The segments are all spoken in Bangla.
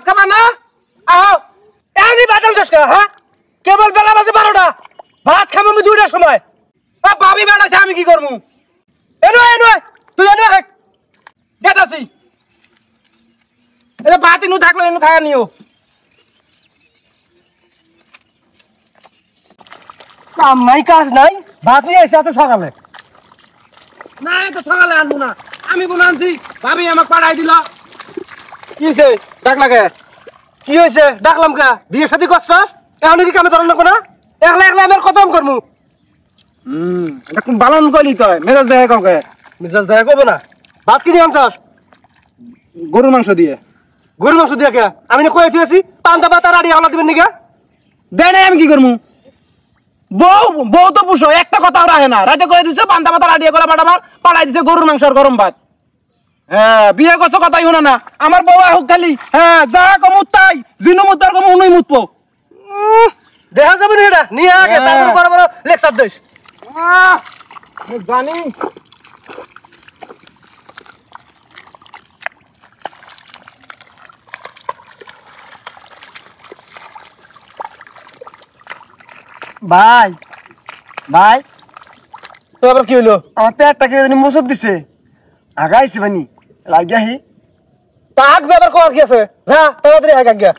ভাত খাবা না আও এনি বাজান যাস কা হ্যাঁ কেবল বেলা বাজে 12টা ভাত খাবো আমি 2টার সময় ভাবি বানাইছে আমি কি করব এনো তুই এনো গেতাছি এ ভাত ইনু থাকলো ইনু খায়া নিও কাম নাই কাজ নাই ভাত নিয়ে এসে এত সকালে না এত সকালে আনবো না আমি কোন আনছি ভাবি আমাকে পাঠাই দিল কি হইছে ডাকলা কে কি হইছে ডাকলাম কে বিয়ে শাদী করছস এখন কি কামে ধরন না একলা আমার খতম করমু এটা কোন বালান কইলি তুই মেজাজ দেয় কাউকে মেজাজ দেয় কইবো না ভাত কি দিয়ে আনছস গরুর মাংস দিয়ে কে আমি না কই দিয়েছি পান্তা পাতা রাড়ি হলা দিবেন নিকা দেয় নাই আমি কি করমু বউ তো পুষো একটা কথাও রাখে না রাতে কয়ে দিছে পান্তা পাতা রাড়ি করে বাটা মার পালাই দিছে গরুর মাংস আর গরম ভাত হ্যাঁ বিয়ে করছো কথাই শোনা না আমার বউ হোক খালি হ্যাঁ যা কমুত তাই জিনু মুত আর কম উনুই মুতবো দেখা যাবে না এটা নিয়ে আগে তারপর বড় বড় লেকচার দিস জানি ভাই তো আবার কি হলো আমার পেটটা কে জানি মুসুদ দিছে আগাইছে বানি লাগিয়া হি তাক ব্যাপার কর কি আছে যা তাড়াতাড়ি আগা গিয়া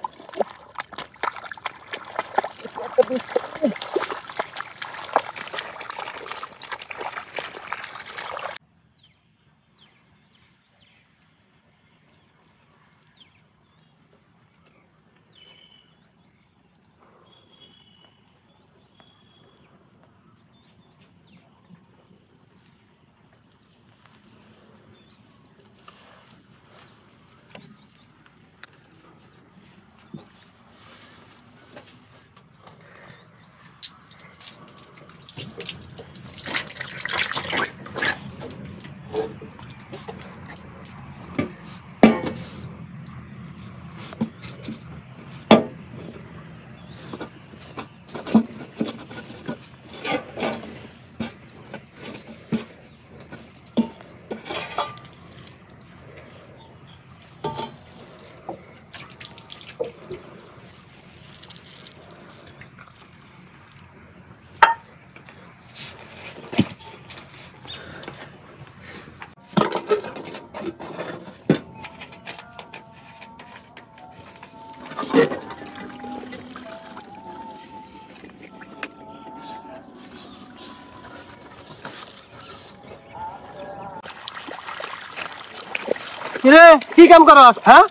কিরে কি কাম করস হ্যাঁ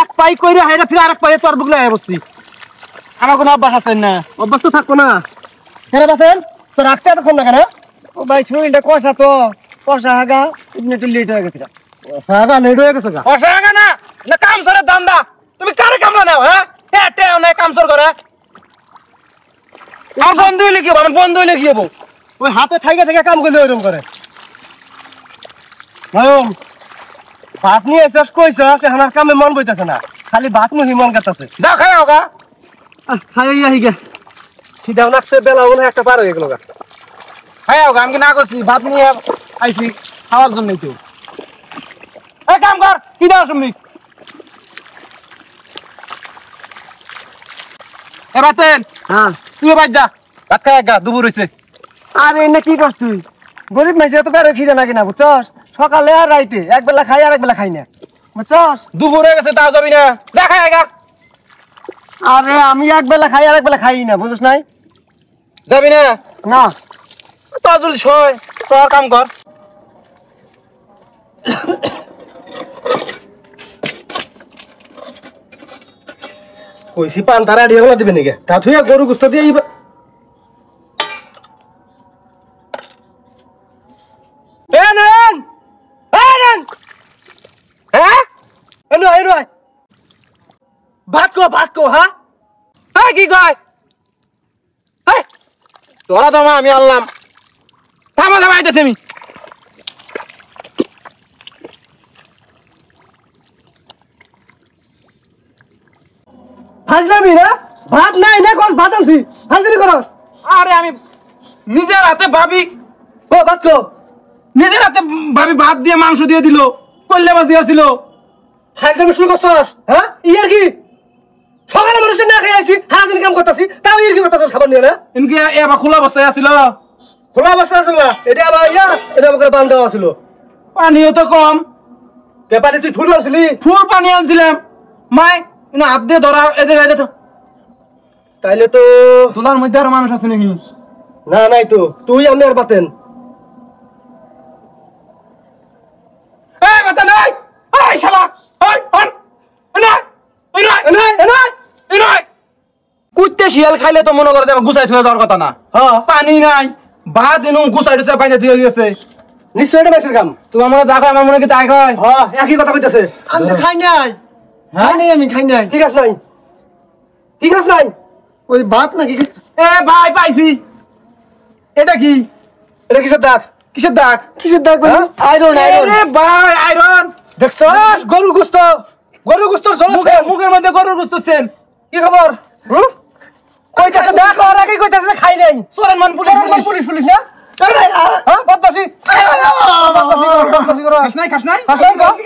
এক পাই কইরা হাইরা ফির আরেক পাইয়ে তোর বুগলা বসছি আমার কোনো অভ্যাস আছে না অভ্যাস তো থাকবো না কেন বাসেন তো রাখতে এতক্ষণ না কেন ও ভাই শরীরটা কষা তো কষা হাগা একটু লেট হয়ে গেছে হাগা লেট হয়ে গেছে কষা হাগা না না কাম সরে দান্দা তুমি কারে কামলা নাও হ্যাঁ তে না কাম সর করে আর বন্ধ হইলে কি হবে আমার বন্ধ হইলে কি হবে ওই হাতে থাইকে থেকে কাম করলে ওইরকম করে ভাইম ভাত নিয়ে এসে কইছ এখন আর কামে মন বইতেছে না খালি ভাত মুহি মন করতেছে যাও খাই হোক খাই আহি গে খিদাও লাগছে বেলা মনে একটা পার হয়ে গেল খাই হোক আমি কি না করছি ভাত নিয়ে আইছি খাওয়ার জন্যই তো এই কাম কর কি দাও তুমি এ বাতেন হ্যাঁ তুই বাজ যা ভাত খাই গা দুপুর হইছে আরে এনে কি করছ তুই গরিব মাইছে তো পেটে খিদে নাকি না বুঝছস সকালে আর রাইতে এক বেলা খাই আর এক বেলা খাই না বুঝছস দুপুরে গেছে তাও যাবি না দেখা আগা আরে আমি এক বেলা খাই আর এক বেলা খাই না বুঝছ নাই যাবি না না তাজুল ছয় তোর কাম কর কইছি পান তারা ডিয়া দিবে নাকি তা তুই গরু গুস্ত দিয়ে ভাত কো হ্যাঁ কি কয় তোরা তো আমি আনলাম থামা থামা আইতেছি আমি হাজলামি না ভাত নাই না কোন ভাত আনছি হাজলামি করো আরে আমি নিজের হাতে ভাবি ও ভাত কো নিজের হাতে ভাবি ভাত দিয়ে মাংস দিয়ে দিল কল্লে বাজি আছিল হাজলামি শুরু করছস হ্যাঁ ইয়ার কি আইছি সারা দিন কাম করতেছি তাও এর কি করতেছ খাবার নিয়ে না ইনকে এবার খোলা অবস্থায় আছিল খোলা অবস্থা আছিল না এটা আবার ইয়া এটা আমাকে বান দেওয়া ছিল পানিও তো কম কে পানি তুই ফুল আনছিলি ফুল পানি আনছিলাম মাই ইনা হাত দিয়ে ধরা এদের আইলে তো তাইলে তো তোলার মধ্যে আর মানুষ আছে নাকি না নাই তো তুই আমি আর বাতেন এই বাতা নাই এই শালা ওই ওই কুত্তে শিয়াল খাইলে তো মনে করে গুছাই থুয়ে যাওয়ার কথা না পানি নাই ভাত দিন গুছাই টুছাই পাইতে দিয়ে গেছে নিশ্চয় এটা মেসের কাম তুমি আমার যা খাই আমার মনে কি তাই খায় একই কথা কইতেছে আমি তো খাই নাই আমি খাই নাই ঠিক আছে নাই ঠিক আছে নাই ওই ভাত নাকি এ ভাই পাইছি এটা কি এটা কিসের দাগ কিসের দাগ কিসের দাগ ভাই আয়রন আয়রন আরে ভাই আয়রন দেখছস গরুর গোশত মুখের মধ্যে গরুর গোশত সেন কি খবর কইতাছে দেখ আর আগে কইতাছে খাই নাই সোরেন মান পুলিশ না হ্যাঁ বদমাশি খাস নাই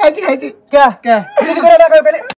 খাইছি কে কে কি করে না